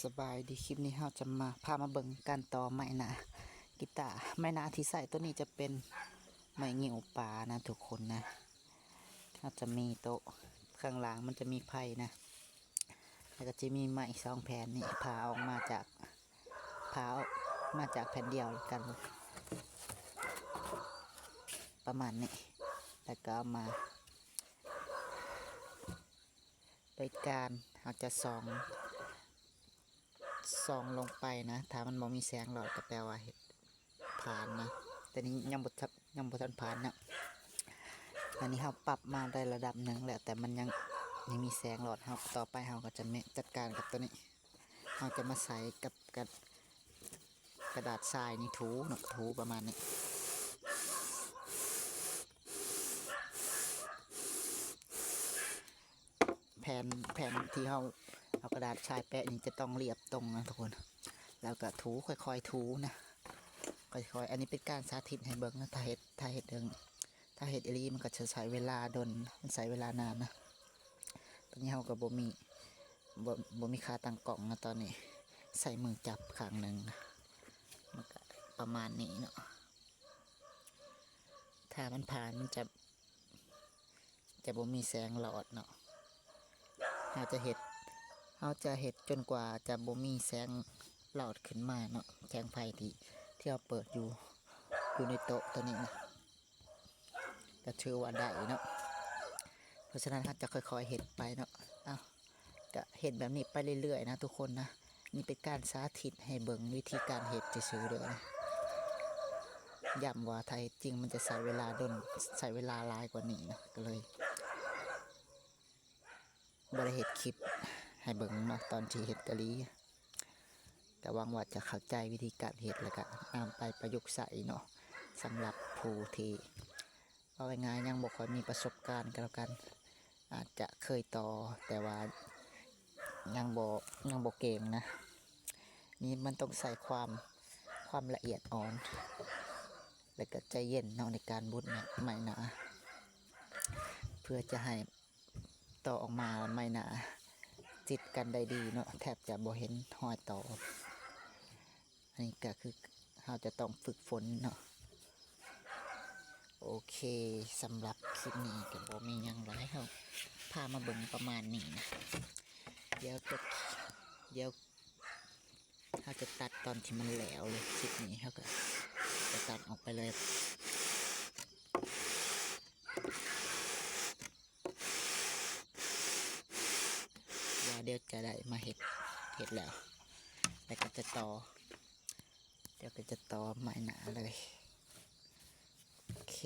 สบายดีคลิปนี้เราจะมาพามาเบิ่งการต่อไม้หนากีตาร์ไม้หนาที่ใส่ตัวนี้จะเป็นไม้งิ้วปลานะทุกคนนะเราจะมีโต๊ะข้างหลังมันจะมีไผ่นะแล้วก็จะมีไม้2 แผ่นนี่ผ่าออกมาจากแผ่นเดียวกันประมาณนี้แล้วก็เอามาโดยการเราจะส่องลงไปนะถ้ามันบ่มีแสงหลอดก็แปลว่าเห็ดผ่านนะแต่นี้ยังบ่ทันผ่านนะอันนี้เราปรับมาได้ระดับหนึ่งแล้วแต่มันยังมีแสงหลอดเราต่อไปเราก็จะจัดการกับตัวนี้เราจะมาใส่กับกระดาษทรายนี่ถูประมาณนี้แผ่นที่เราเอากระดาษทรายแปะนี่จะต้องเรียบตรงนะทุกคนแล้วก็ถูค่อยๆถูนะค่อยๆอันนี้เป็นการสาธิตให้เบิ่งนะถ้าเห็ดเอลีมันก็จะใช้เวลาดนมันใช้เวลานานนะตอนนี้เราก็บ่มีค่าตั้งกล่องนะตอนนี้ใส่มือจับข้างหนึ่งนะมันก็ประมาณนี้เนาะถ้ามันผ่านมันจะบ่มีแสงหลอดเนาะเราจะเห็ดจนกว่าจะบ่มีแสงหลอดขึ้นมาเนาะแสงไฟที่เราเปิดอยู่ในโต๊ะตัวนี้นะก็ถือว่าได้เนาะเพราะฉะนั้นเราจะค่อยๆเห็ดไปเนาะก็เห็ดแบบนี้ไปเรื่อยๆนะทุกคนนะนี่เป็นการสาธิตให้เบิ่งวิธีการเห็ดจะซื้อเด้อนะย้ำว่าไทยจริงมันจะใช้เวลาหลายกว่านี้นะก็เลยบริเหตุคลิปให้เบิ่งเนาะตอนที่เห็ดกะลีแต่หวังว่าจะเข้าใจวิธีการเห็ดแล้วก็นำไปประยุกต์ใช้เนาะสำหรับผู้ที่เอาง่ายๆยังบ่ค่อยมีประสบการณ์กันแล้วกันอาจจะเคยต่อแต่ว่ายังบ่เก่งนะนี่มันต้องใส่ความละเอียดอ่อนและก็ใจเย็นเนาะในการบุดไม้หนาเพื่อจะให้ต่อออกมาไม้หนาติดกันได้ดีเนาะแทบจะบ่เห็นหอยต่ออันนี้ก็คือเราจะต้องฝึกฝนเนาะโอเคสำหรับคลิปนี้ก็บ่มีหยังหลายครับพามาเบิ่งประมาณนี้นะเดี๋ยวเราจะตัดตอนที่มันแหลวเลยคลิปนี้เราก็จะตัดออกไปเลยว่าเดี๋ยวจะได้มาเห็ดแล้วก็จะต่อเดี๋ยวก็จะต่อไม้หนาเลยโอเค